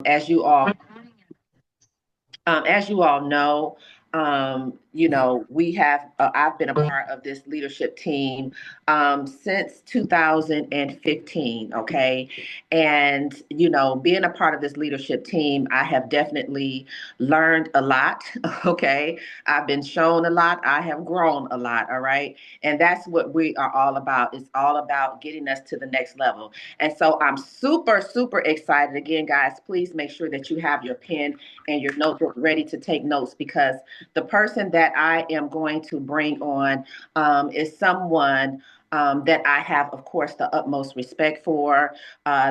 as you all know, we have, I've been a part of this leadership team since 2015, okay? And, being a part of this leadership team, I have definitely learned a lot, okay? I've been shown a lot, I have grown a lot, all right? And that's what we are all about. It's all about getting us to the next level. And so I'm super, super excited. Again, guys, please make sure that you have your pen and your notebook ready to take notes, because the person that I am going to bring on is someone that I have, of course, the utmost respect for.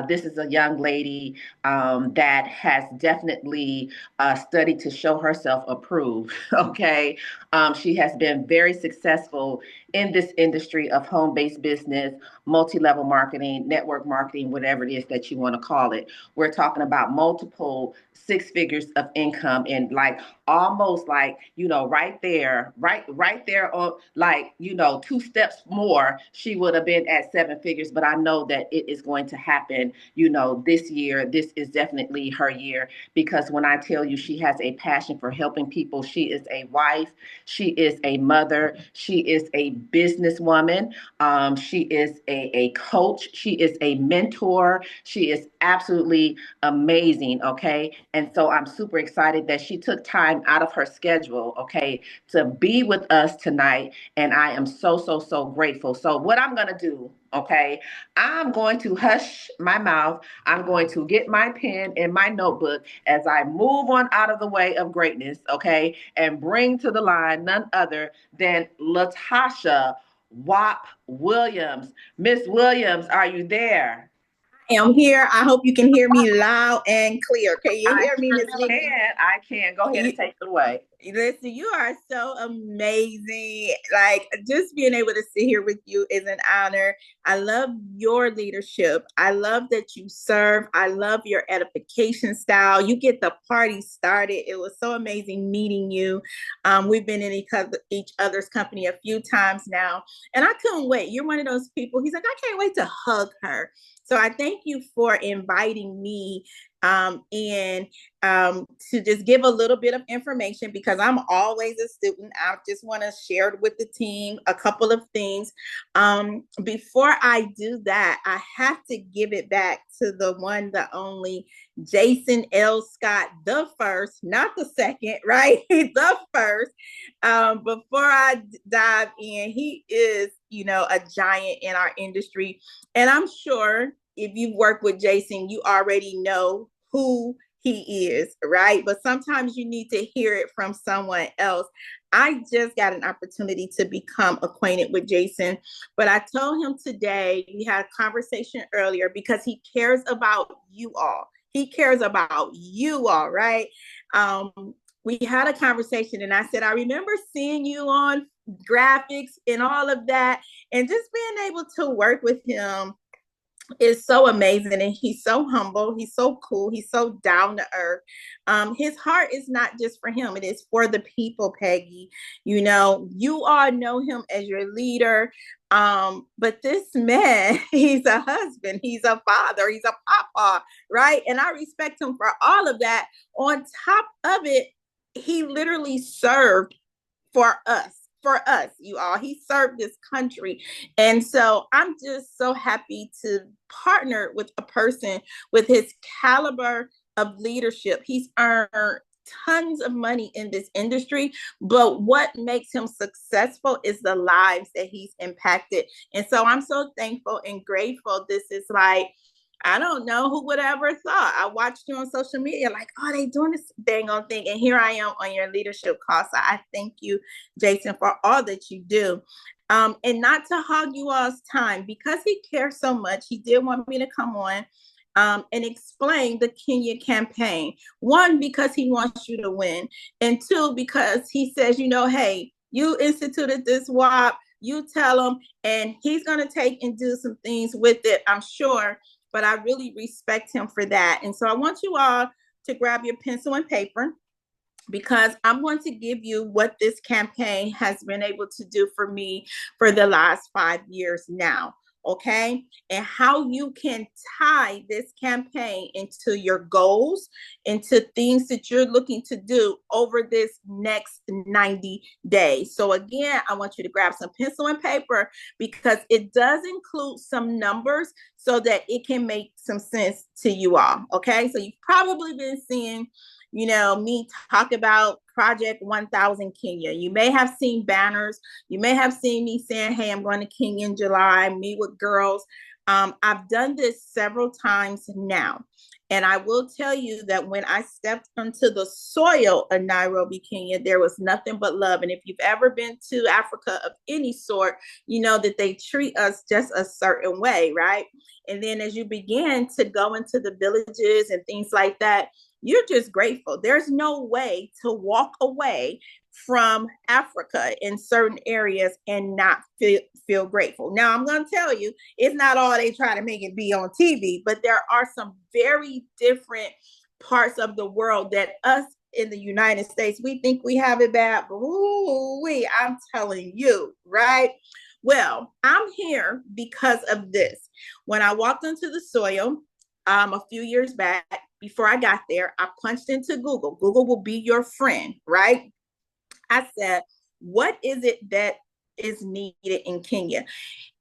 This is a young lady that has definitely studied to show herself approved. Okay. She has been very successful in this industry of home based business, multi level marketing, network marketing, whatever it is that you want to call it. We're talking about multiple six figures of income, and like almost like, right there on, like, two steps more, she would have been at seven figures. But I know that it is going to happen, this year. This is definitely her year, because when I tell you she has a passion for helping people, she is a wife, she is a mother, she is a businesswoman, she is a coach, she is a mentor, she is absolutely amazing, okay? And so I'm super excited that she took time out of her schedule, okay, to be with us tonight. And I am so, so, so grateful. So what I'm going to do, okay, I'm going to hush my mouth. I'm going to get my pen and my notebook as I move on out of the way of greatness, okay, and bring to the line none other than Latasha Wap Williams. Miss Williams, are you there? Am here. I hope you can hear me loud and clear. Can you I hear me, Miss sure Nikki? can. I can. Go ahead and take it away. Listen, you are so amazing. Like, just being able to sit here with you is an honor. I love your leadership. I love that you serve. I love your edification style. You get the party started. It was so amazing meeting you. We've been in each other's company a few times now, and I couldn't wait. You're one of those people. He's like, I can't wait to hug her. So I thank you for inviting me and to just give a little bit of information, because I'm always a student. I just want to share with the team a couple of things. Before I do that, I have to give it back to the one, the only Jason L. Scott, the first, not the second, right? The first. Before I dive in, he is, a giant in our industry. And I'm sure if you've worked with Jason, you already know who he is, right? But sometimes you need to hear it from someone else. I just got an opportunity to become acquainted with Jason, but I told him today, we had a conversation earlier, because he cares about you all. He cares about you all, right? We had a conversation, and I said, I remember seeing you on graphics and all of that, and just being able to work with him is so amazing. And he's so humble, he's so cool, he's so down to earth. His heart is not just for him, it is for the people, Peggy. You all know him as your leader, but this man, he's a husband, he's a father, he's a papa, right? And I respect him for all of that. On top of it, he literally served for us. For us, you all. He served this country. And so I'm just so happy to partner with a person with his caliber of leadership. He's earned tons of money in this industry, but what makes him successful is the lives that he's impacted. And so I'm so thankful and grateful. This is like, I don't know who would have ever thought. I watched you on social media, like, oh, they doing this dang on thing. And here I am on your leadership call. So I thank you, Jason, for all that you do. And not to hog you all's time, because he cares so much, he did want me to come on and explain the Kenya campaign. One, because he wants you to win. And two, because he says, hey, you instituted this WAP, you tell him, and he's going to take and do some things with it, I'm sure. But I really respect him for that. And so I want you all to grab your pencil and paper, because I'm going to give you what this campaign has been able to do for me for the last 5 years now. okay? And how you can tie this campaign into your goals, into things that you're looking to do over this next 90 days. So again, I want you to grab some pencil and paper because it does include some numbers so that it can make some sense to you all, okay? So you've probably been seeing, me talk about Project 1000 Kenya. You may have seen banners. You may have seen me saying, hey, I'm going to Kenya in July, meet with girls. I've done this several times now. And I will tell you that when I stepped onto the soil of Nairobi, Kenya, there was nothing but love. And if you've ever been to Africa of any sort, you know that they treat us just a certain way, right? And then as you begin to go into the villages and things like that, you're just grateful. There's no way to walk away from Africa in certain areas and not feel grateful. Now, I'm going to tell you, it's not all they try to make it be on TV, but there are some very different parts of the world that us in the United States, we think we have it bad, but I'm telling you, right? Well, I'm here because of this. When I walked into the soil a few years back, before I got there, I punched into Google. Google will be your friend, right? I said, what is it that is needed in Kenya?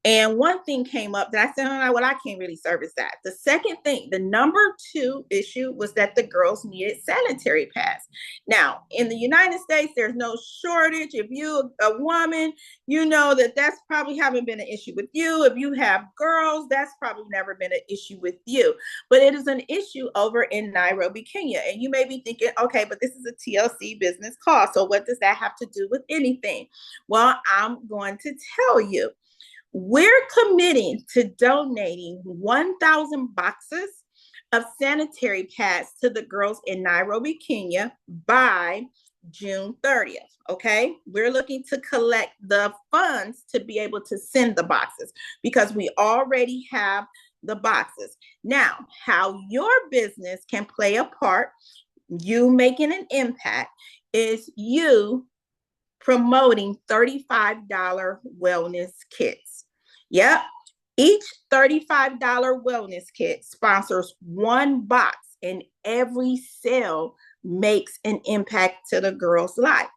And one thing came up that I said, well, I can't really service that. The second thing, the number 2 issue was that the girls needed sanitary pads. Now, in the United States, there's no shortage. If you're a woman, you know that's probably haven't been an issue with you. If you have girls, that's probably never been an issue with you. But it is an issue over in Nairobi, Kenya. And you may be thinking, okay, but this is a TLC business call. So what does that have to do with anything? Well, I'm going to tell you. We're committing to donating 1,000 boxes of sanitary pads to the girls in Nairobi, Kenya by June 30th. Okay. We're looking to collect the funds to be able to send the boxes because we already have the boxes. Now, how your business can play a part, you making an impact, is you promoting $35 wellness kits. Yep. Each $35 wellness kit sponsors one box, and every sale makes an impact to the girl's life.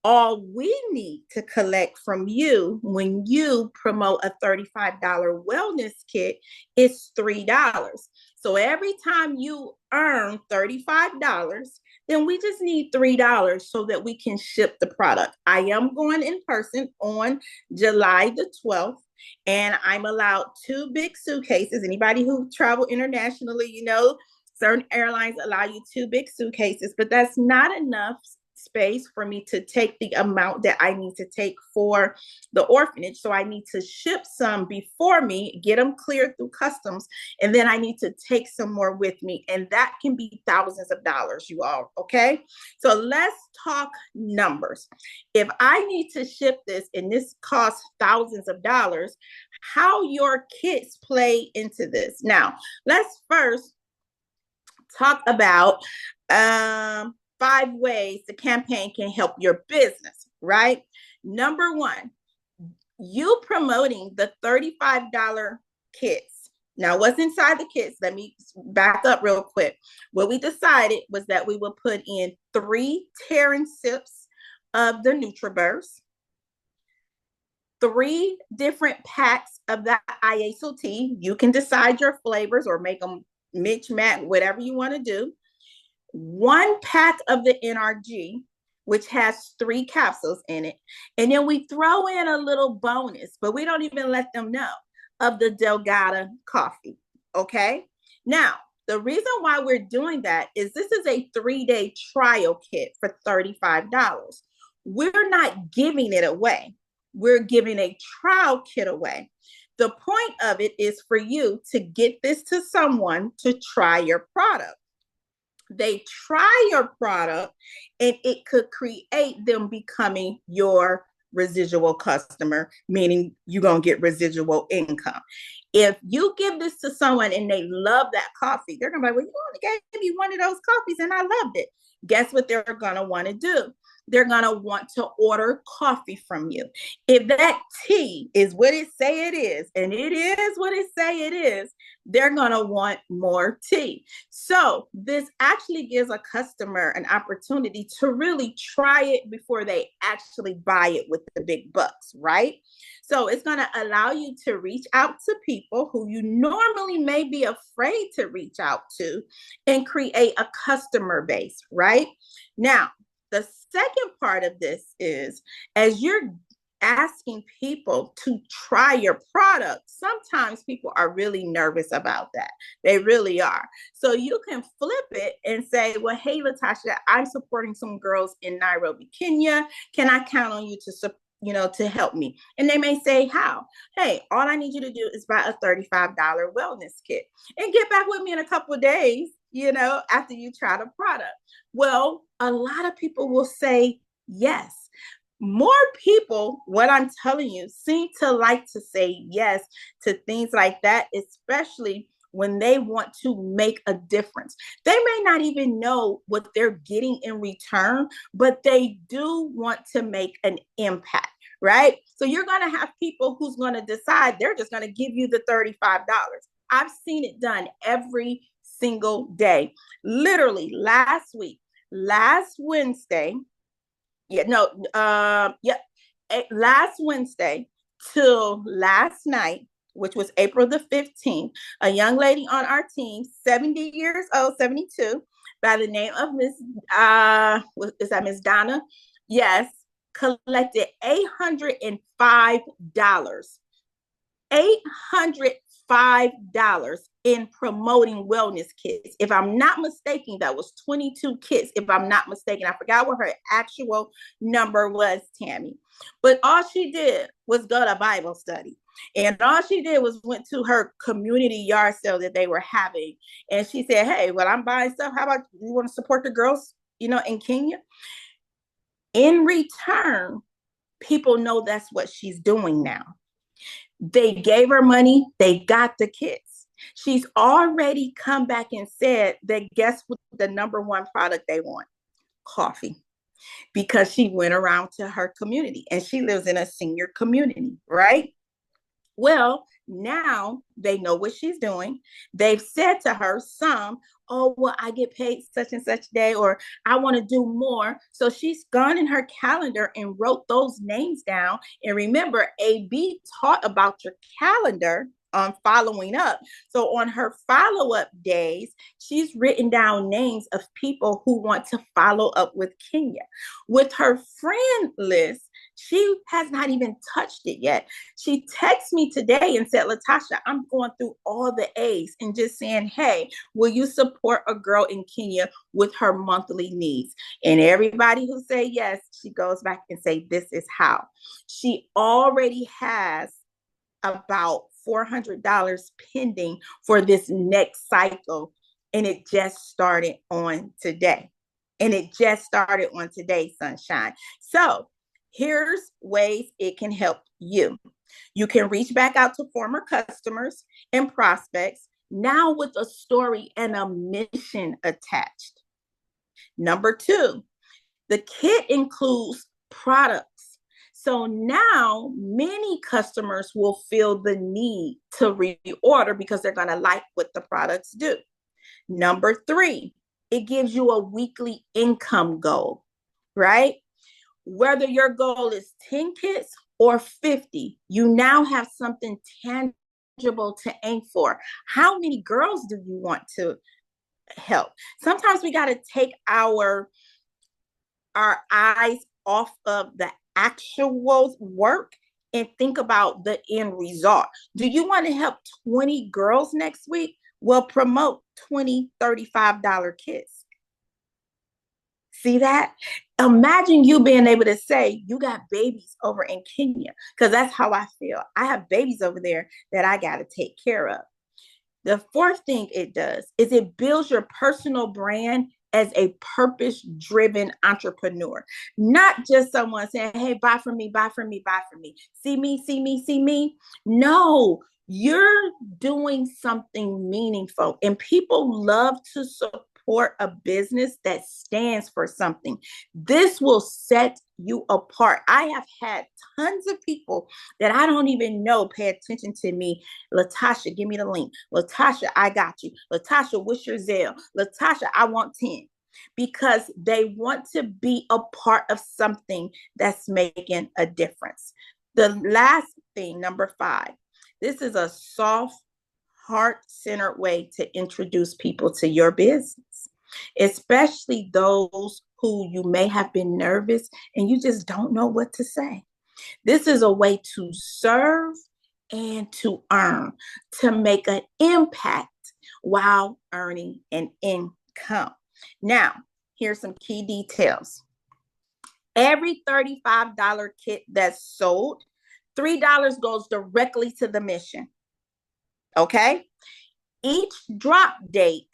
All we need to collect from you when you promote a $35 wellness kit is $3. So every time you earn $35, then we just need $3 so that we can ship the product. I am going in person on July the 12th, and I'm allowed 2 big suitcases. Anybody who travel internationally, certain airlines allow you 2 big suitcases, but that's not enough space for me to take the amount that I need to take for the orphanage. So I need to ship some before me, get them cleared through customs, and then I need to take some more with me. And that can be thousands of dollars, you all, okay? So let's talk numbers. If I need to ship this and this costs thousands of dollars, how your kits play into this. Now, let's first talk about 5 ways the campaign can help your business, right? Number 1, you promoting the $35 kits. Now, what's inside the kits? Let me back up real quick. What we decided was that we will put in 3 Terran sips of the NutriBurst, 3 different packs of the tea. You can decide your flavors or make them mix match, whatever you want to do. 1 pack of the NRG, which has 3 capsules in it. And then we throw in a little bonus, but we don't even let them know, of the Delgada coffee. Okay. Now, the reason why we're doing that is this is a 3-day trial kit for $35. We're not giving it away. We're giving a trial kit away. The point of it is for you to get this to someone to try your product. They try your product and it could create them becoming your residual customer, meaning you're going to get residual income. If you give this to someone and they love that coffee, they're going to be like, well, you only gave me one of those coffees and I loved it. Guess what they're going to want to do? they're going to want to order coffee from you. If that tea is what it say it is, and it is what it say it is, they're going to want more tea. So this actually gives a customer an opportunity to really try it before they actually buy it with the big bucks, right? So it's going to allow you to reach out to people who you normally may be afraid to reach out to and create a customer base, right? Now, the second part of this is, as you're asking people to try your product, sometimes people are really nervous about that. They really are. So you can flip it and say, well, hey, Latasha, I'm supporting some girls in Nairobi, Kenya. Can I count on you to help me? And they may say, how? Hey, all I need you to do is buy a $35 wellness kit and get back with me in a couple of days, after you try the product. Well, a lot of people will say yes. More people, what I'm telling you, seem to like to say yes to things like that, especially when they want to make a difference. They may not even know what they're getting in return, but they do want to make an impact, right? So you're going to have people who's going to decide they're just going to give you the $35. I've seen it done every single day. Literally last Wednesday, last Wednesday till last night, which was April the 15th, a young lady on our team, 70 years old, 72, by the name of is that Miss Donna? Yes, collected $805. $805 in promoting wellness kits. If I'm not mistaken, that was 22 kits. If I'm not mistaken, I forgot what her actual number was, Tammy. But all she did was go to Bible study. And all she did was went to her community yard sale that they were having. And she said, hey, well, I'm buying stuff. How about you want to support the girls, in Kenya? In return, people know that's what she's doing now. They gave her money. They got the kits. She's already come back and said that guess what the number one product they want? Coffee. Because she went around to her community and she lives in a senior community, right? Well, now they know what she's doing. They've said to her oh, well, I get paid such and such day, or I want to do more. So she's gone in her calendar and wrote those names down. And remember, AB taught about your calendar on following up. So on her follow-up days, she's written down names of people who want to follow up with Kenya. With her friend list, she has not even touched it yet. She texted me today and said, Latasha, I'm going through all the A's and just saying, hey, will you support a girl in Kenya with her monthly needs? And everybody who say yes, she goes back and say, this is how. She already has about $400 pending for this next cycle. And it just started on today. Sunshine. So here's ways it can help you. You can reach back out to former customers and prospects, now with a story and a mission attached. Number 2, the kit includes products. So now many customers will feel the need to reorder because they're going to like what the products do. Number 3, it gives you a weekly income goal, right? Whether your goal is 10 kits or 50, you now have something tangible to aim for. How many girls do you want to help? Sometimes we got to take our eyes off of the actual work and think about the end result. Do you want to help 20 girls next week? Well, promote 20 $35 kits. See that? Imagine you being able to say, you got babies over in Kenya, because that's how I feel. I have babies over there that I got to take care of. The fourth thing it does is it builds your personal brand as a purpose-driven entrepreneur, not just someone saying, hey, buy from me, buy from me, buy from me. See me, see me, see me. No, you're doing something meaningful, and people love to support support a business that stands for something. This will set you apart. I have had tons of people that I don't even know pay attention to me. Latasha, give me the link. Latasha, I got you. Latasha, what's your Zelle? Latasha, I want 10. Because they want to be a part of something that's making a difference. The last thing, number 5, this is a soft, heart-centered way to introduce people to your business, especially those who you may have been nervous and you just don't know what to say. This is a way to serve and to earn, to make an impact while earning an income. Now, here's some key details. Every $35 kit that's sold, $3 goes directly to the mission. Okay? Each drop date,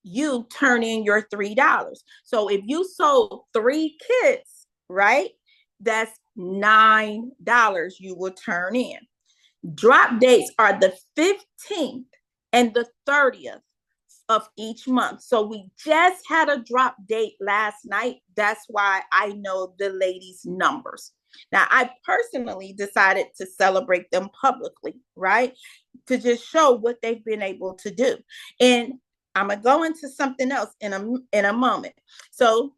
you turn in your $3. So if you sold 3 kits, right, that's $9 you will turn in. Drop dates are the 15th and the 30th of each month. So we just had a drop date last night. That's why I know the ladies' numbers. Now, I personally decided to celebrate them publicly, right? To just show what they've been able to do. And I'm gonna go into something else in a moment. So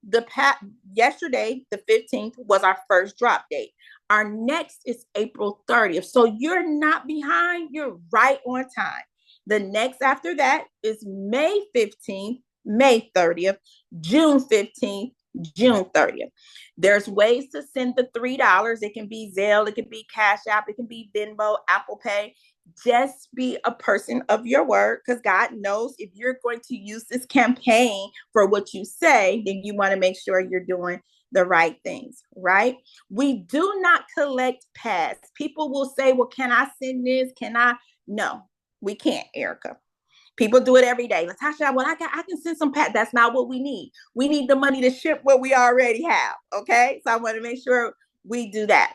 yesterday, the 15th, was our first drop date. Our next is April 30th. So you're not behind, you're right on time. The next after that is May 15th, May 30th, June 15th, June 30th. There's ways to send the $3. It can be Zelle, it can be Cash App, it can be Venmo, Apple Pay. Just be a person of your word, because God knows if you're going to use this campaign for what you say, then you want to make sure you're doing the right things, right? We do not collect pass. People will say, well, can I send this? Can I? No, we can't, Erica. People do it every day. Latasha, well, I can send some pass. That's not what we need. We need the money to ship what we already have, okay? So I want to make sure we do that.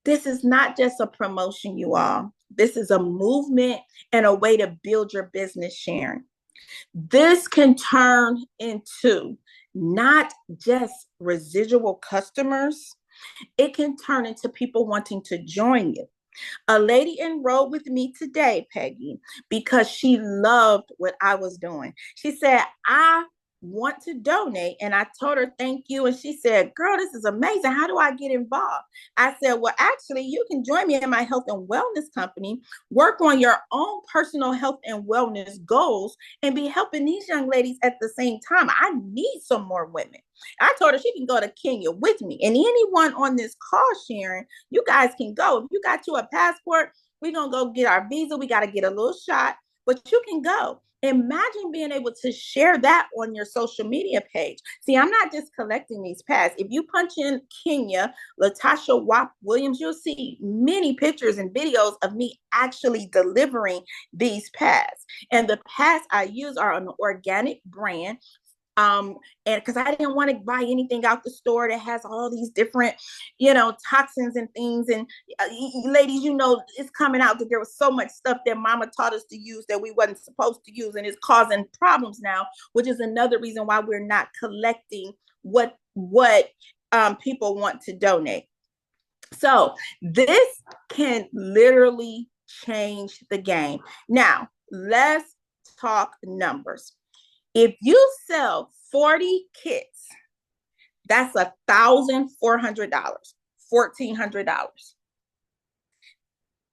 This is not just a promotion, you all. This is a movement and a way to build your business, Sharon. This can turn into not just residual customers. It can turn into people wanting to join you. A lady enrolled with me today, Peggy, because she loved what I was doing. She said, I want to donate. And I told her, thank you. And she said, girl, this is amazing. How do I get involved? I said, well, actually, you can join me in my health and wellness company, work on your own personal health and wellness goals, and be helping these young ladies at the same time. I need some more women. I told her she can go to Kenya with me. And anyone on this call, Sharon, you guys can go. If you got you a passport, we're going to go get our visa. We got to get a little shot, but you can go. Imagine being able to share that on your social media page. See, I'm not just collecting these pads. If you punch in Kenya, Latasha Wap Williams, you'll see many pictures and videos of me actually delivering these pads. And the pads I use are an organic brand. And because I didn't want to buy anything out the store that has all these different, toxins and things. And ladies, it's coming out that there was so much stuff that mama taught us to use that we wasn't supposed to use, and it's causing problems now, which is another reason why we're not collecting what people want to donate. So this can literally change the game. Now, let's talk numbers. If you sell 40 kits, that's $1,400, $1,400.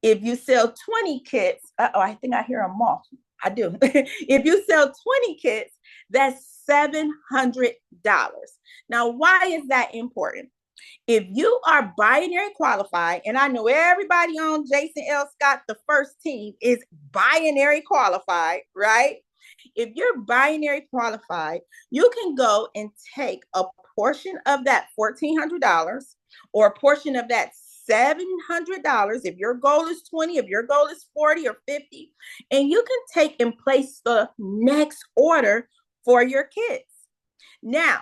If you sell 20 kits, I think I hear a moth. I do. If you sell 20 kits, that's $700. Now, why is that important? If you are binary qualified, and I know everybody on Jason L. Scott, the first team, is binary qualified, right? If you're binary qualified, you can go and take a portion of that $1,400 or a portion of that $700 if your goal is 20, if your goal is 40 or 50, and you can take and place the next order for your kids. Now,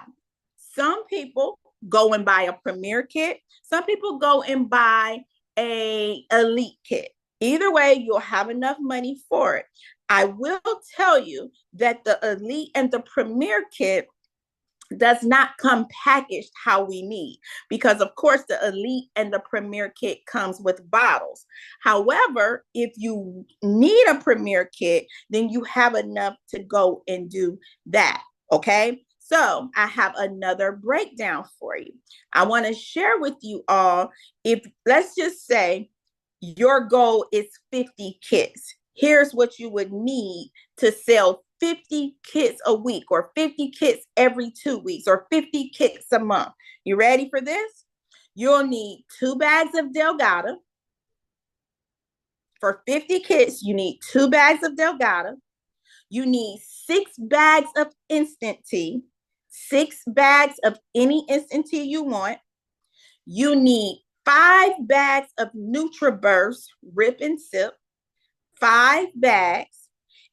some people go and buy a premier kit. Some people go and buy a elite kit. Either way, you'll have enough money for it. I will tell you that the Elite and the Premier kit does not come packaged how we need, because of course the Elite and the Premier kit comes with bottles. However, if you need a Premier kit, then you have enough to go and do that. Okay, so I have another breakdown for you. I want to share with you all, if let's just say your goal is 50 kits, here's what you would need to sell 50 kits a week, or 50 kits every 2 weeks, or 50 kits a month. You ready for this? You'll need 2 bags of Delgado. For 50 kits, you need 2 bags of Delgado. You need 6 bags of instant tea, 6 bags of any instant tea you want. You need 5 bags of NutriBurst Rip and Sip, 5 bags,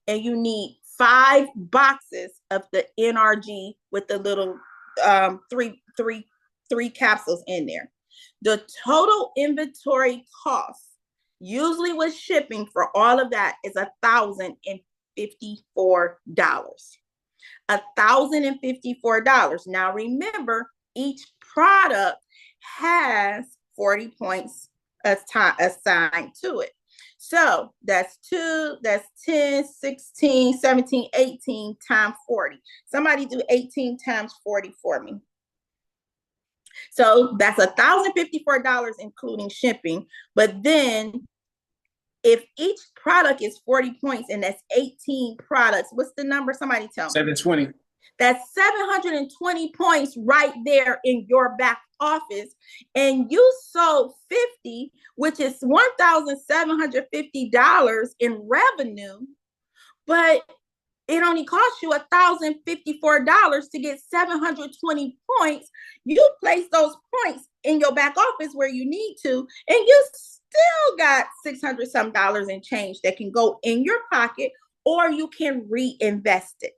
and you need 5 boxes of the NRG with the little three capsules in there. The total inventory cost, usually with shipping for all of that, is $1,054. $1,054. Now remember, each product has 40 points assigned to it. So that's 10, 16, 17, 18 times 40. Somebody do 18 times 40 for me. So that's $1,054 including shipping. But then if each product is 40 points and that's 18 products, what's the number? Somebody tell me. 720. That's 720 points right there in your back office. And you sold 50, which is $1,750 in revenue, but it only costs you $1,054 to get 720 points. You place those points in your back office where you need to, and you still got $600 some and change that can go in your pocket, or you can reinvest it.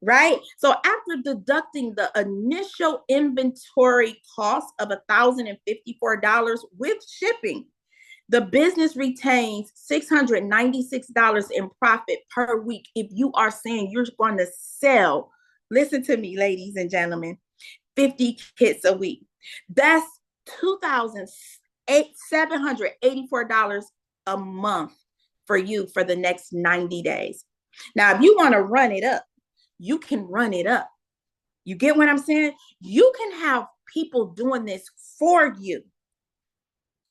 Right? So after deducting the initial inventory cost of $1,054 with shipping, the business retains $696 in profit per week if you are saying you're going to sell, listen to me, ladies and gentlemen, 50 kits a week. That's $2,784 a month for you for the next 90 days. Now, if you want to run it up, you can run it up. You get what I'm saying? You can have people doing this for you.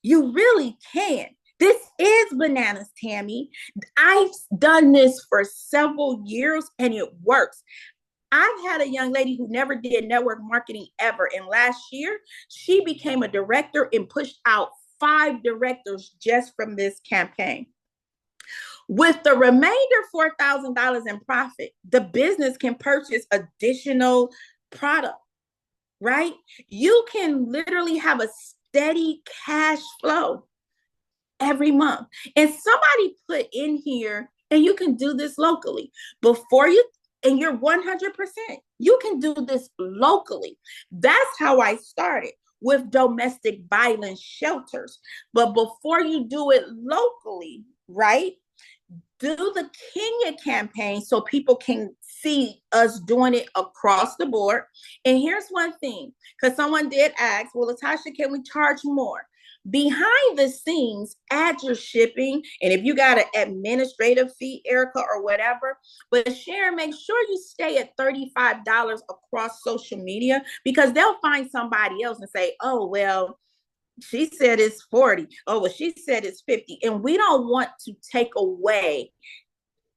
You really can. This is bananas, Tammy. I've done this for several years and it works. I've had a young lady who never did network marketing ever. And last year, she became a director and pushed out 5 directors just from this campaign. With the remainder $4,000 in profit, the business can purchase additional product, right? You can literally have a steady cash flow every month. And somebody put in here, and you can do this locally. Before you, and you're 100%, you can do this locally. That's how I started, with domestic violence shelters. But before you do it locally, right? Do the Kenya campaign so people can see us doing it across the board. And here's one thing, because someone did ask, well, Latasha, can we charge more? Behind the scenes, add your shipping. And if you got an administrative fee, Erica, or whatever, but Sharon, make sure you stay at $35 across social media, because they'll find somebody else and say, oh, well, she said it's 40. Oh, well, she said it's 50. And we don't want to take away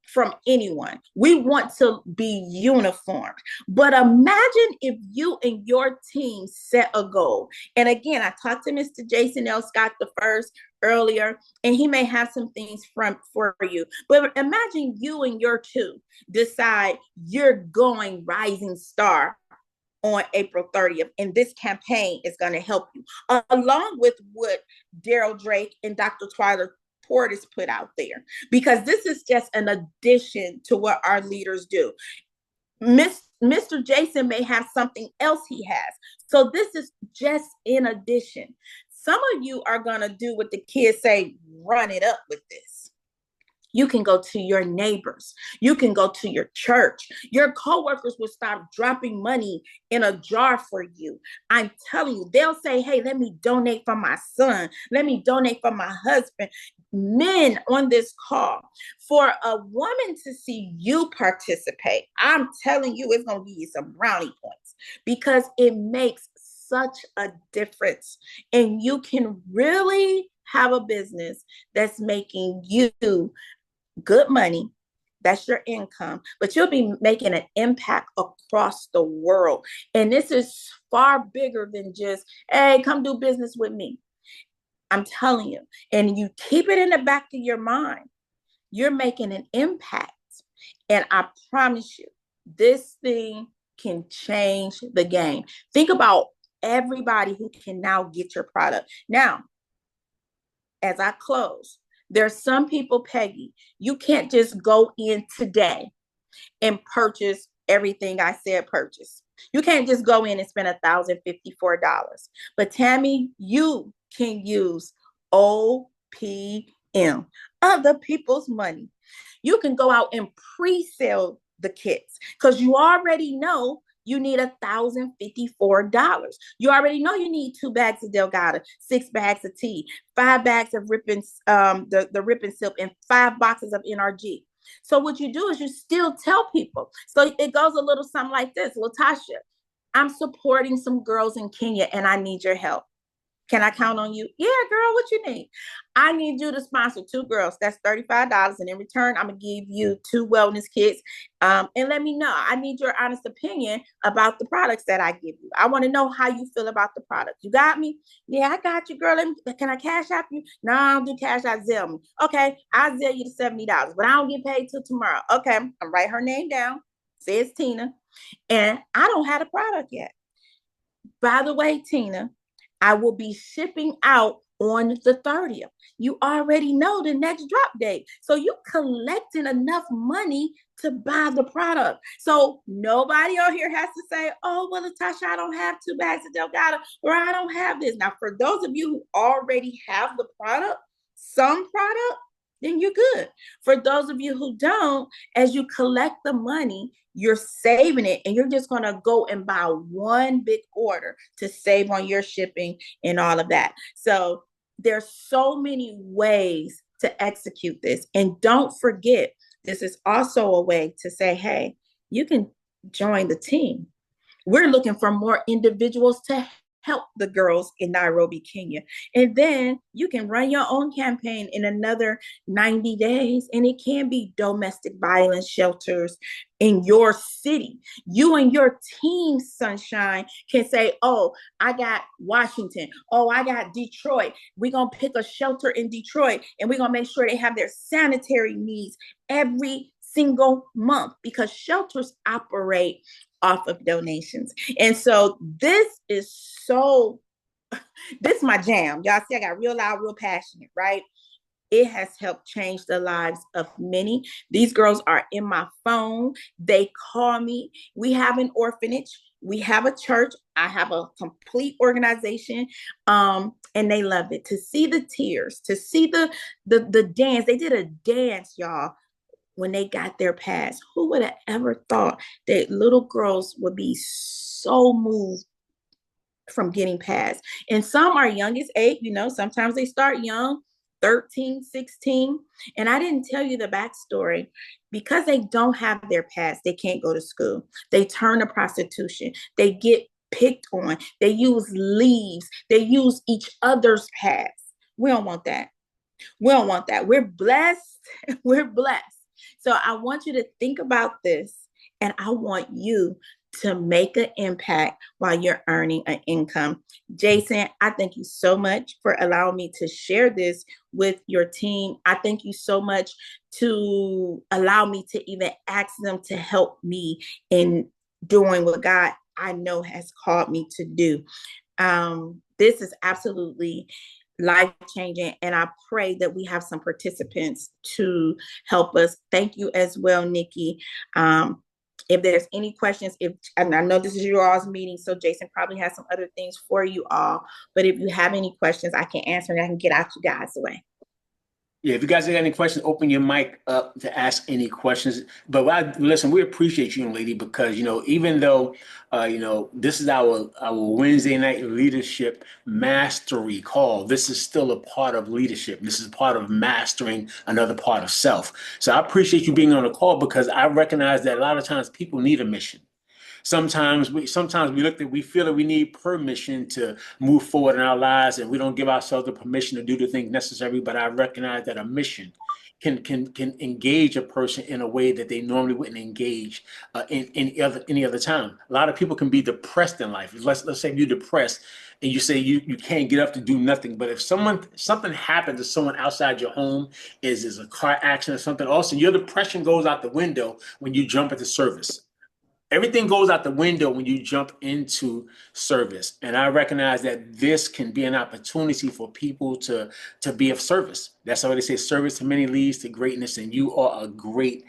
from anyone. We want to be uniform. But imagine if you and your team set a goal. And again, I talked to Mr. Jason L. Scott the first earlier, and he may have some things for you. But imagine you and your two decide you're going rising star on April 30th. And this campaign is going to help you, along with what Daryl Drake and Dr. Twyla Portis put out there, because this is just an addition to what our leaders do. Mr. Jason may have something else he has. So this is just in addition. Some of you are going to do what the kids say, run it up with this. You can go to your neighbors. You can go to your church. Your coworkers will start dropping money in a jar for you. I'm telling you, they'll say, hey, let me donate for my son. Let me donate for my husband. Men on this call, for a woman to see you participate, I'm telling you, it's going to give you some brownie points because it makes such a difference. And you can really have a business that's making you good money. That's your income, but you'll be making an impact across the world. And this is far bigger than just, hey, come do business with me. I'm telling you. And you keep it in the back of your mind. You're making an impact. And I promise you, this thing can change the game. Think about everybody who can now get your product. Now, as I close, there's some people, Peggy, you can't just go in today and purchase everything I said purchase. You can't just go in and spend $1,054. But Tammy, you can use OPM, other people's money. You can go out and pre-sale the kits because you already know you need $1,054. You already know you need 2 bags of Delgado, 6 bags of tea, 5 bags of ripping, the ripping silk, and 5 boxes of NRG. So what you do is you still tell people. So it goes a little something like this. Latasha, I'm supporting some girls in Kenya and I need your help. Can I count on you? Yeah, girl, what you need? I need you to sponsor 2 girls. That's $35. And in return, I'm going to give you 2 wellness kits. And let me know. I need your honest opinion about the products that I give you. I want to know how you feel about the product. You got me? Yeah, I got you, girl. Can I cash out you? No, I don't do cash out. Zelle me. Okay, I'll zelle you the $70, but I don't get paid till tomorrow. Okay, I'll write her name down. Says Tina. And I don't have the product yet. By the way, Tina, I will be shipping out on the 30th. You already know the next drop date. So you collecting enough money to buy the product. So nobody on here has to say, oh, well, Latasha, I don't have 2 bags of Delgado, or I don't have this. Now, for those of you who already have the product, some product, then you're good. For those of you who don't, as you collect the money, you're saving it and you're just going to go and buy one big order to save on your shipping and all of that. So there's so many ways to execute this. And don't forget, this is also a way to say, hey, you can join the team. We're looking for more individuals to help the girls in Nairobi, Kenya. And then you can run your own campaign in another 90 days. And it can be domestic violence shelters in your city. You and your team, Sunshine, can say, oh, I got Washington. Oh, I got Detroit. We're going to pick a shelter in Detroit and we're going to make sure they have their sanitary needs every single month because shelters operate off of donations. And so this is my jam. Y'all see, I got real loud, real passionate, right? It has helped change the lives of many. These girls are in my phone. They call me. We have an orphanage. We have a church. I have a complete organization. And they love it. To see the tears, to see the dance. They did a dance, y'all, when they got their pass. Who would have ever thought that little girls would be so moved from getting past? And some are young as 8, sometimes they start young, 13, 16. And I didn't tell you the backstory. Because they don't have their pass, they can't go to school. They turn to prostitution. They get picked on. They use leaves. They use each other's pass. We don't want that. We don't want that. We're blessed. We're blessed. So I want you to think about this, and I want you to make an impact while you're earning an income. Jason, I thank you so much for allowing me to share this with your team. I thank you so much to allow me to even ask them to help me in doing what God I know has called me to do. This is absolutely life-changing, and I pray that we have some participants to help us. Thank you as well, Nikki. If there's any questions, and I know this is your all's meeting, so Jason probably has some other things for you all, but if you have any questions, I can answer and I can get out you guys' way. Yeah, if you guys got any questions, open your mic up to ask any questions. But listen, we appreciate you, young lady, because even though this is our Wednesday night leadership mastery call, this is still a part of leadership. This is part of mastering another part of self. So I appreciate you being on the call because I recognize that a lot of times people need a mission. We feel that we need permission to move forward in our lives, and we don't give ourselves the permission to do the things necessary. But I recognize that a mission can engage a person in a way that they normally wouldn't engage in any other time. A lot of people can be depressed in life. Let's say you're depressed and you say you can't get up to do nothing. But if something happens to someone outside your home, is a car accident or something, also your depression goes out the window when you jump into service. Everything goes out the window when you jump into service. And I recognize that this can be an opportunity for people to be of service. That's why they say service to many leads to greatness. And you are a great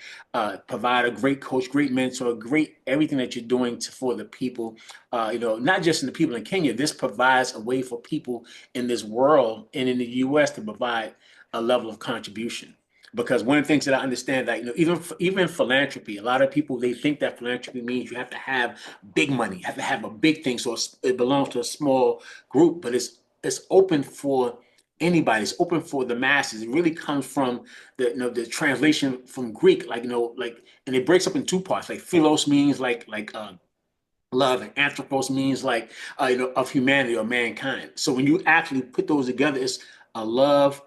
provider, great coach, great mentor, great everything that you're doing for the people, not just in the people in Kenya. This provides a way for people in this world and in the US to provide a level of contribution. Because one of the things that I understand that even philanthropy, a lot of people they think that philanthropy means you have to have big money, you have to have a big thing, so it belongs to a small group. But it's open for anybody. It's open for the masses. It really comes from the translation from Greek, and it breaks up in two parts. Like philos means love, and anthropos means of humanity or mankind. So when you actually put those together, it's a love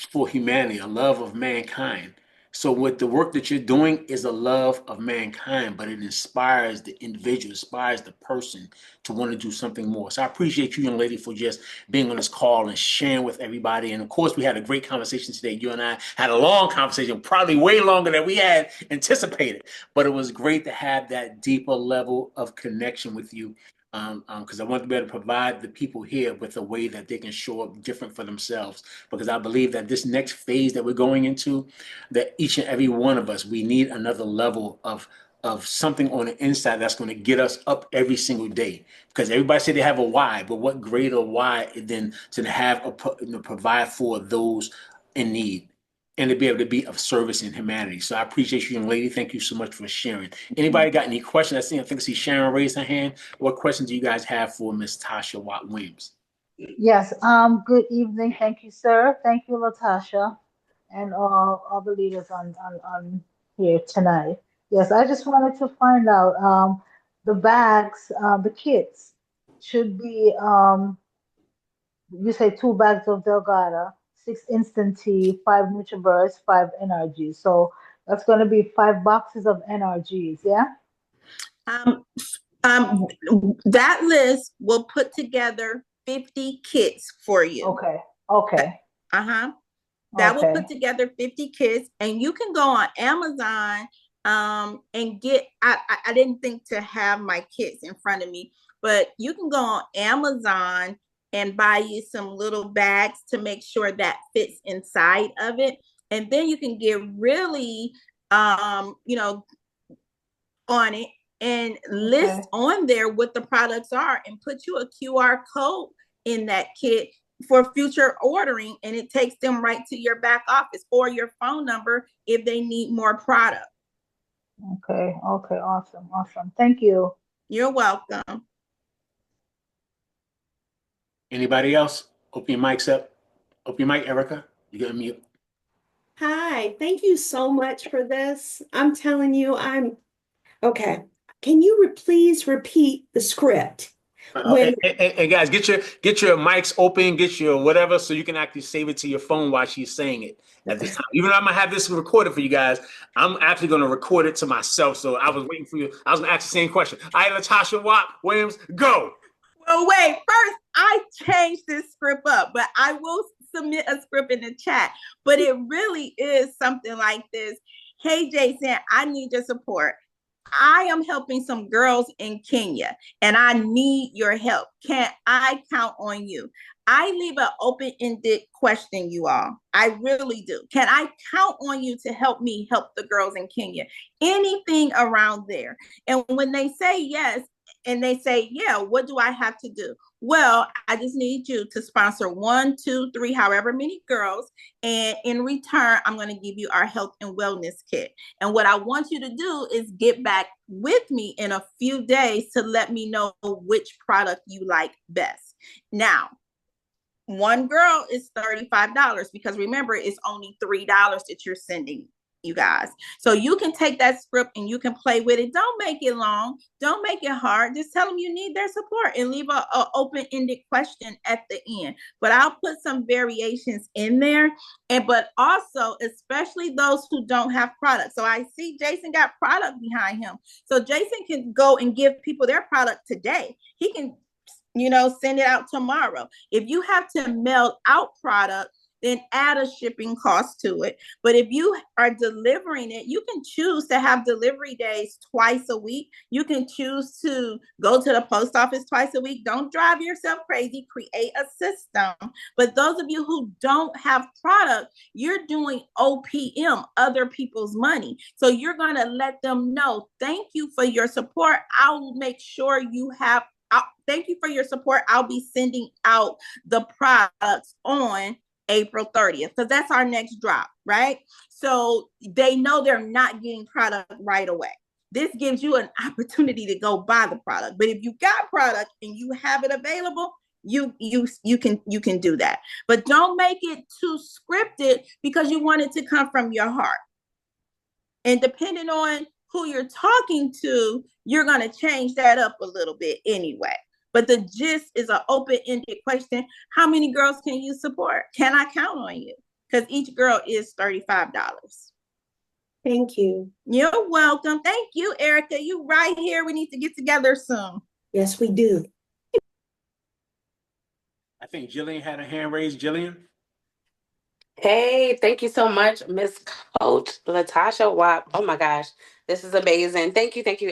for humanity, a love of mankind. So what the work that you're doing is a love of mankind, but it inspires the individual, inspires the person to want to do something more. So I appreciate you, young lady, for just being on this call and sharing with everybody. And of course, we had a great conversation today. You and I had a long conversation, probably way longer than we had anticipated, but it was great to have that deeper level of connection with you because I want to be able to provide the people here with a way that they can show up different for themselves. Because I believe that this next phase that we're going into, that each and every one of us, we need another level of something on the inside that's going to get us up every single day. Because everybody say they have a why, but what greater why than to provide for those in need and to be able to be of service in humanity. So I appreciate you, young lady. Thank you so much for sharing. Anybody got any questions? I think I see Sharon raise her hand. What questions do you guys have for Miss Tasha Watt Williams? Yes, good evening. Thank you, sir. Thank you, Latasha, and all the leaders on here tonight. Yes, I just wanted to find out the bags, the kits should be, you say 2 bags of Delgada, 6 instant tea, 5 NutriBurst, 5 NRGs. So that's going to be 5 boxes of NRGs, yeah? Um, um, that list will put together 50 kits for you. Okay, okay, Uh-huh. That will okay, put together 50 kits, and you can go on Amazon and get. I didn't think to have my kits in front of me, but you can go on Amazon and buy you some little bags to make sure that fits inside of it, and then you can get really, on it and list okay. on there what the products are and put you a QR code in that kit for future ordering, and it takes them right to your back office or your phone number if they need more product. Okay, okay, awesome, awesome. Thank you. You're welcome. Anybody else? Open your mics up. Open your mic, Erica. You got mute. Hi, thank you so much for this. I'm telling you, okay. Can you please repeat the script? When And guys, get your mics open, get your whatever, so you can actually save it to your phone while she's saying it at this time. Even though I'm gonna have this recorded for you guys, I'm actually gonna record it to myself. So I was waiting for you. I was gonna ask the same question. All right, Latasha Watt Williams, go. Well, wait, first I changed this script up, but I will submit a script in the chat. But it really is something like this. Hey, Jason, I need your support. I am helping some girls in Kenya and I need your help. Can I count on you? I leave an open-ended question, you all. I really do. Can I count on you to help me help the girls in Kenya? Anything around there. And when they say yes, And they say, yeah, what do I have to do? Well, I just need you to sponsor 1, 2, 3, however many girls. And in return, I'm going to give you our health and wellness kit. And what I want you to do is get back with me in a few days to let me know which product you like best. Now, one girl is $35 because remember, it's only $3 that you're sending, you guys. So you can take that script and you can play with it. Don't make it long. Don't make it hard. Just tell them you need their support and leave a open-ended question at the end. But I'll put some variations in there. But also, especially those who don't have product. So I see Jason got product behind him. So Jason can go and give people their product today. He can send it out tomorrow. If you have to mail out product, then add a shipping cost to it. But if you are delivering it, you can choose to have delivery days twice a week. You can choose to go to the post office twice a week. Don't drive yourself crazy. Create a system. But those of you who don't have product, you're doing OPM, other people's money. So you're going to let them know, thank you for your support. I'll make sure you have thank you for your support. I'll be sending out the products on April 30th because that's our next drop, right? So they know they're not getting product right away. This gives you an opportunity to go buy the product. But if you got product and you have it available, you can do that. But don't make it too scripted because you want it to come from your heart. And depending on who you're talking to, you're going to change that up a little bit anyway. But the gist is an open-ended question. How many girls can you support? Can I count on you? Because each girl is $35. Thank you. You're welcome. Thank you, Erica. You right here. We need to get together soon. Yes, we do. I think Jillian had a hand raised. Jillian? Hey, thank you so much, Miss Coach Latasha. Wow. Oh my gosh. This is amazing. Thank you. Thank you.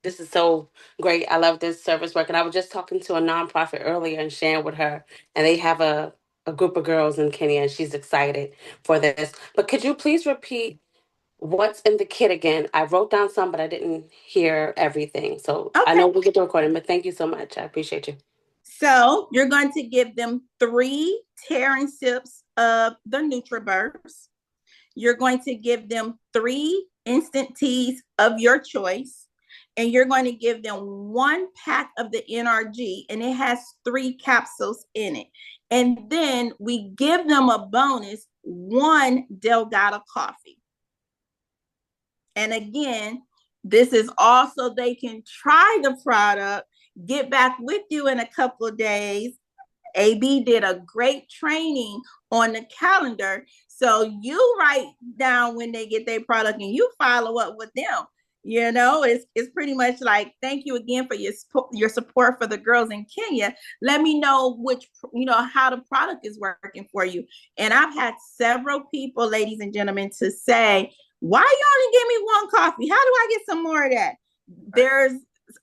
This is so great. I love this service work. And I was just talking to a nonprofit earlier and sharing with her, and they have a group of girls in Kenya, and she's excited for this. But could you please repeat what's in the kit again? I wrote down some, but I didn't hear everything. So I know Okay. we'll get the recording, but thank you so much. I appreciate you. So you're going to give them 3 tearing sips of the NutriBurst. You're going to give them 3 instant teas of your choice. And you're going to give them 1 pack of the NRG, and it has 3 capsules in it. And then we give them a bonus 1 Delgado coffee. And again, this is also they can try the product, get back with you in a couple of days. AB did a great training on the calendar. So you write down when they get their product and you follow up with them. It's pretty much like, thank you again for your support for the girls in Kenya. Let me know how the product is working for you. And I've had several people, ladies and gentlemen, to say, why you only give me 1 coffee? How do I get some more of that? There's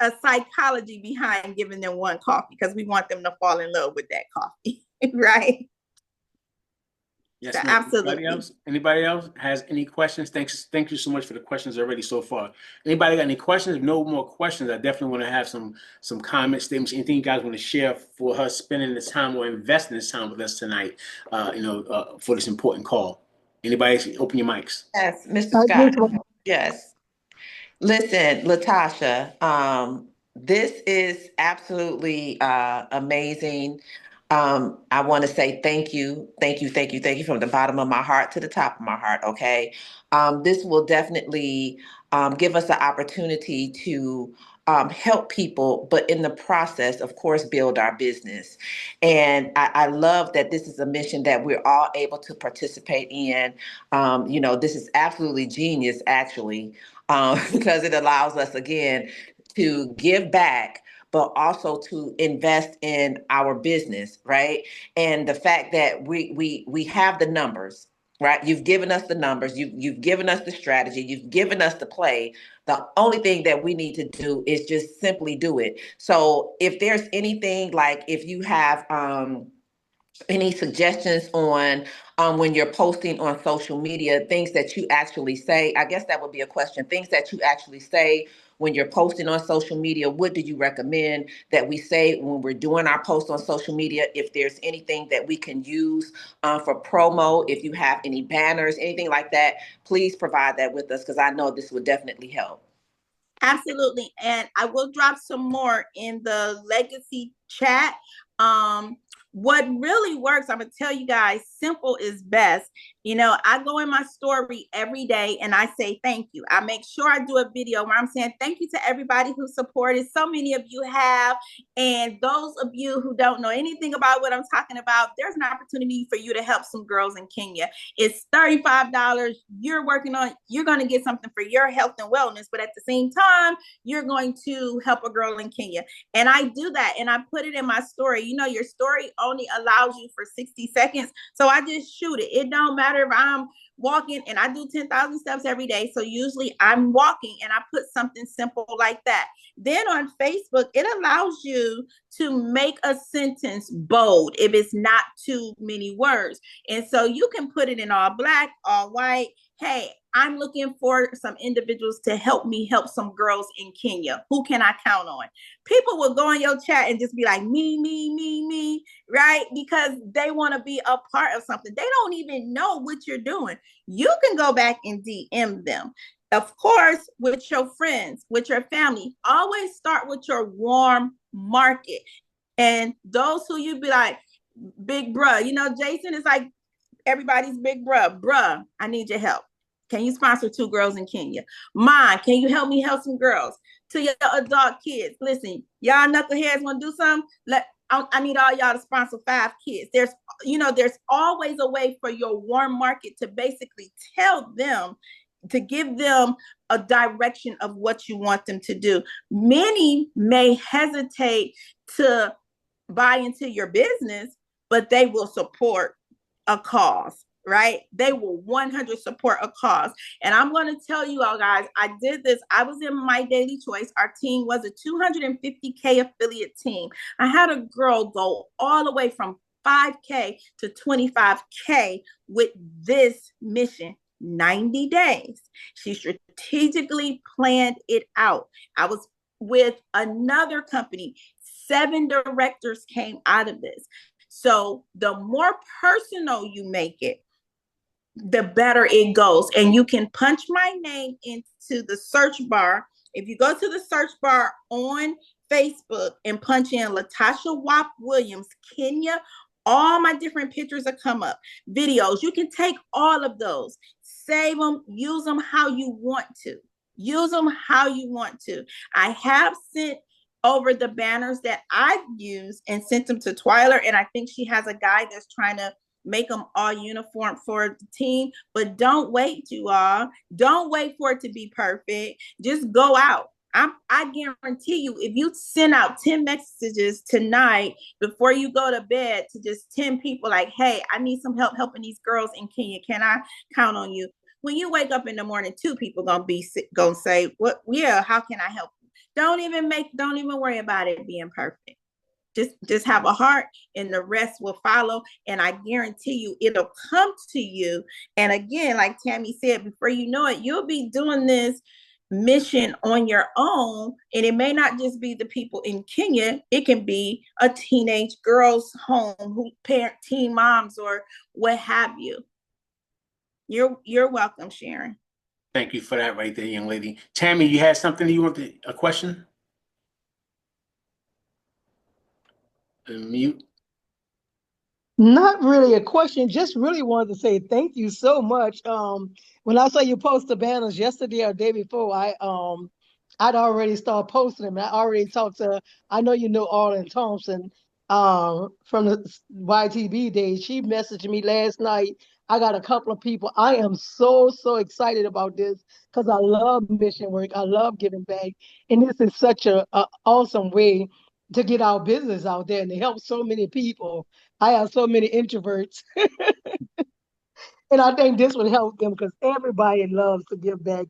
a psychology behind giving them 1 coffee because we want them to fall in love with that coffee, right? Yes, so ma'am. absolutely. Anybody else has any questions? Thank you so much for the questions already so far. Anybody got any questions? If no more questions, I definitely want to have some comments, statements, anything you guys want to share for her spending this time or investing this time with us tonight, for this important call. Anybody open your mics? Yes, Mr. Scott. Yes. Listen, Latasha, this is absolutely amazing. I want to say thank you, thank you, thank you, thank you from the bottom of my heart to the top of my heart. Okay. This will definitely give us the opportunity to help people, but in the process, of course, build our business. And I love that this is a mission that we're all able to participate in. This is absolutely genius, actually, because it allows us, again, to give back, but also to invest in our business, right? And the fact that we have the numbers, right? You've given us the numbers, you've given us the strategy, you've given us the play. The only thing that we need to do is just simply do it. So if there's anything, like if you have any suggestions on when you're posting on social media, things that you actually say, I guess that would be a question, things that you actually say when you're posting on social media, what do you recommend that we say when we're doing our posts on social media? If there's anything that we can use for promo, if you have any banners, anything like that, please provide that with us, because I know this would definitely help. Absolutely. And I will drop some more in the legacy chat. What really works, I'm gonna tell you guys, simple is best. You know, I go in my story every day and I say thank you. I make sure I do a video where I'm saying thank you to everybody who supported. So many of you have. And those of you who don't know anything about what I'm talking about, there's an opportunity for you to help some girls in Kenya. It's $35. You're going to get something for your health and wellness, but at the same time, you're going to help a girl in Kenya. And I do that and I put it in my story. You know, your story only allows you for 60 seconds. So I just shoot it. It don't matter if I'm walking, and I do 10,000 steps every day. So usually I'm walking and I put something simple like that. Then on Facebook, it allows you to make a sentence bold if it's not too many words. And so you can put it in all black, all white. Hey, I'm looking for some individuals to help me help some girls in Kenya. Who can I count on? People will go in your chat and just be like, me, right? Because they want to be a part of something. They don't even know what you're doing. You can go back and DM them. Of course, with your friends, with your family, always start with your warm market. And those who you be like, big bruh, you know, Jason is like everybody's big bruh, I need your help. Can you sponsor 2 girls in Kenya? Mine, can you help me help some girls? To your adult kids, listen, y'all knuckleheads want to do something? I need all y'all to sponsor 5 kids. There's always a way for your warm market to basically tell them, to give them a direction of what you want them to do. Many may hesitate to buy into your business, but they will support a cause, right? They will 100 support a cause. And I'm going to tell you all guys, I did this. I was in My Daily Choice. Our team was a 250K affiliate team. I had a girl go all the way from 5K to 25K with this mission. 90 days. She strategically planned it out. I was with another company. 7 directors came out of this. So the more personal you make it, the better it goes. And you can punch my name into the search bar. If you go to the search bar on Facebook and punch in Latasha Wap Williams, Kenya, all my different pictures will come up. Videos, you can take all of those, save them, use them how you want to. Use them how you want to. I have sent over the banners that I've used and sent them to Twyla, and I think she has a guy that's trying to make them all uniform for the team. But don't wait, you all. Don't wait for it to be perfect. Just go out. I guarantee you, if you send out 10 messages tonight before you go to bed to just 10 people like, hey, I need some help helping these girls in Kenya. Can I count on you? When you wake up in the morning, 2 people gonna say, "What? Yeah, how can I help you?" Don't even worry about it being perfect. Just have a heart, and the rest will follow. And I guarantee you, it'll come to you. And again, like Tammy said, before you know it, you'll be doing this mission on your own. And it may not just be the people in Kenya. It can be a teenage girl's home who parent teen moms or what have you. You're welcome, Sharon. Thank you for that right there, young lady. Tammy, you had something you wanted, a question? Mute. Not really a question, just really wanted to say thank you so much. When I saw you post the banners yesterday or day before, I'd already started posting them. I already talked to, I know you know Arlen Thompson from the YTB days. She messaged me last night. I got a couple of people. I am so excited about this because I love mission work. I love giving back. And this is such a awesome way to get our business out there and to help so many people. I have so many introverts. And I think this would help them because everybody loves to give back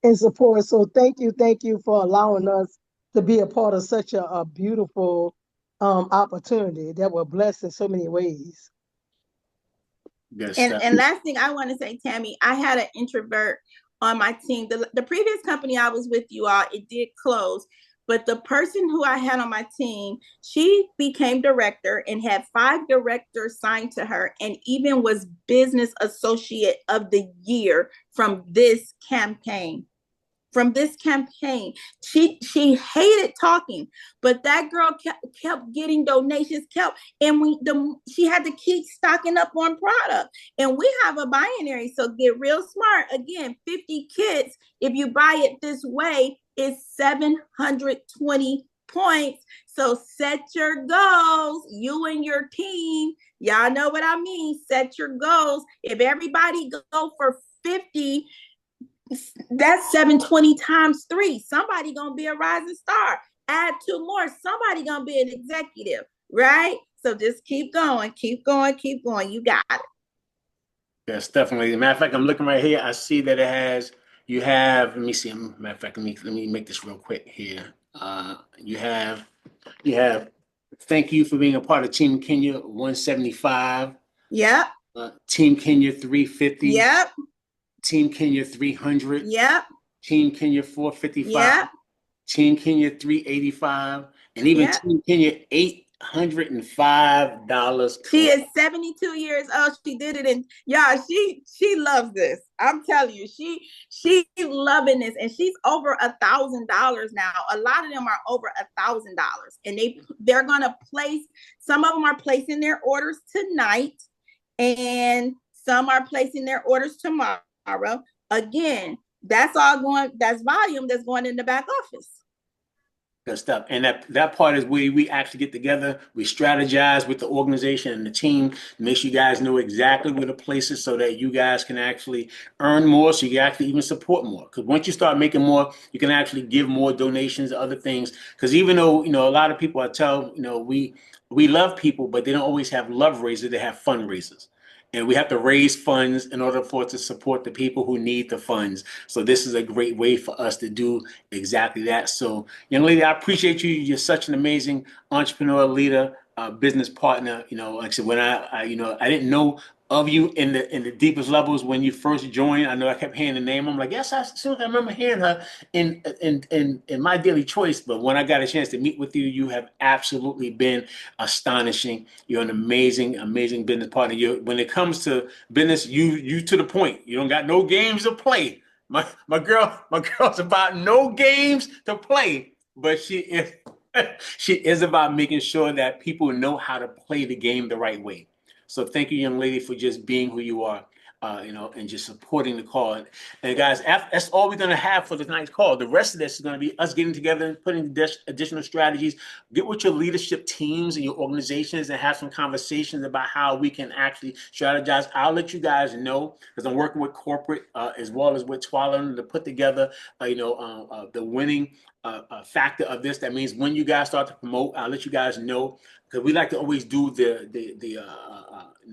and support. So thank you for allowing us to be a part of such a beautiful opportunity that will bless in so many ways. And last thing I want to say, Tammy, I had an introvert on my team. The previous company I was with, you all, it did close. But the person who I had on my team, she became director and had 5 directors signed to her, and even was business associate of the year from this campaign. She hated talking, but that girl kept getting donations, and she had to keep stocking up on product. And we have a binary, so get real smart. Again, 50 kits, if you buy it this way, is 720 points. So set your goals, you and your team. Y'all know what I mean. Set your goals. If everybody go for 50, that's 720 times 3. Somebody gonna be a rising star. Add 2 more, somebody gonna be an executive, right? So just keep going, keep going, keep going. You got it. Yes, definitely. As a matter of fact, I'm looking right here. I see that it has, you have, let me see. Matter of fact, let me make this real quick here. You have, thank you for being a part of Team Kenya 175. Yep. Team Kenya 350. Yep. Team Kenya 300. Yep. Team Kenya 455. Yep. Team Kenya 385. And even Team Kenya $805. She is 72 years old. She did it, and y'all, she loves this. I'm telling you, she's loving this, and she's over $1,000 now. A lot of them are over $1,000, and they're gonna place. Some of them are placing their orders tonight, and some are placing their orders tomorrow. Again, that's volume that's going in the back office. Good stuff. And that part is where we actually get together. We strategize with the organization and the team to make sure you guys know exactly where the place is so that you guys can actually earn more, so you can actually even support more. Because once you start making more, you can actually give more donations, other things. Because even though, a lot of people, I tell, we love people, but they don't always have love raisers, they have fundraisers. And we have to raise funds in order for it to support the people who need the funds. So this is a great way for us to do exactly that. So, young lady, I appreciate you. You're such an amazing entrepreneur, leader, business partner. Like I said, when I didn't know of you in the deepest levels when you first joined. I know I kept hearing the name. I'm like, yes, as soon as I remember hearing her in My Daily Choice. But when I got a chance to meet with you, you have absolutely been astonishing. You're an amazing, amazing business partner. When it comes to business, you to the point. You don't got no games to play. My girl's about no games to play, but she is about making sure that people know how to play the game the right way. So thank you, young lady, for just being who you are, and just supporting the call. And guys, that's all we're going to have for tonight's call. The rest of this is going to be us getting together and putting additional strategies. Get with your leadership teams and your organizations and have some conversations about how we can actually strategize. I'll let you guys know, because I'm working with corporate as well as with Twala to put together, the winning factor of this. That means when you guys start to promote, I'll let you guys know, because we like to always do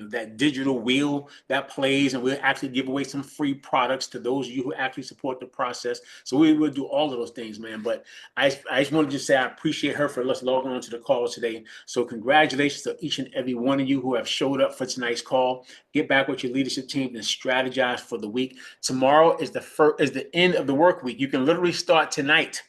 that digital wheel that plays, and we'll actually give away some free products to those of you who actually support the process. So we will do all of those things, man. But I just wanted to say I appreciate her for logging on to the call today. So congratulations to each and every one of you who have showed up for tonight's call. Get back with your leadership team and strategize for the week. Tomorrow is the end of the work week. You can literally start tonight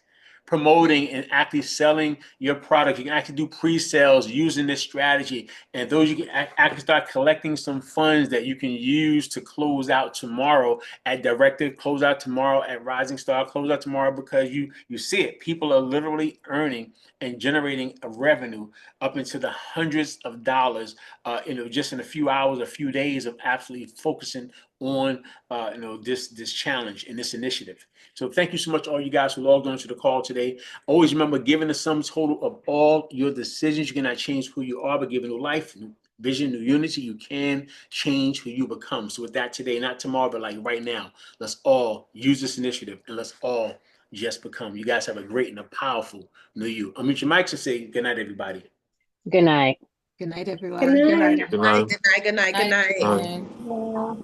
promoting and actually selling your product. You can actually do pre-sales using this strategy, and those you can actually start collecting some funds that you can use to close out tomorrow at Directive, close out tomorrow at Rising Star, close out tomorrow, because you see it. People are literally earning and generating a revenue up into the hundreds of dollars, just in a few hours, a few days of absolutely focusing on this challenge and this initiative. So thank you so much, all you guys who logged on to the call today. Always remember, given the sum total of all your decisions, you cannot change who you are, but given new life, new vision, new unity, you can change who you become. So with that today, not tomorrow, but like right now, let's all use this initiative and let's all just become. You guys have a great and a powerful new you. Unmute your mics and say good night, everybody. Good night. Good night, everyone. Good night. Good night. Good night. Good night. Good night. Good night.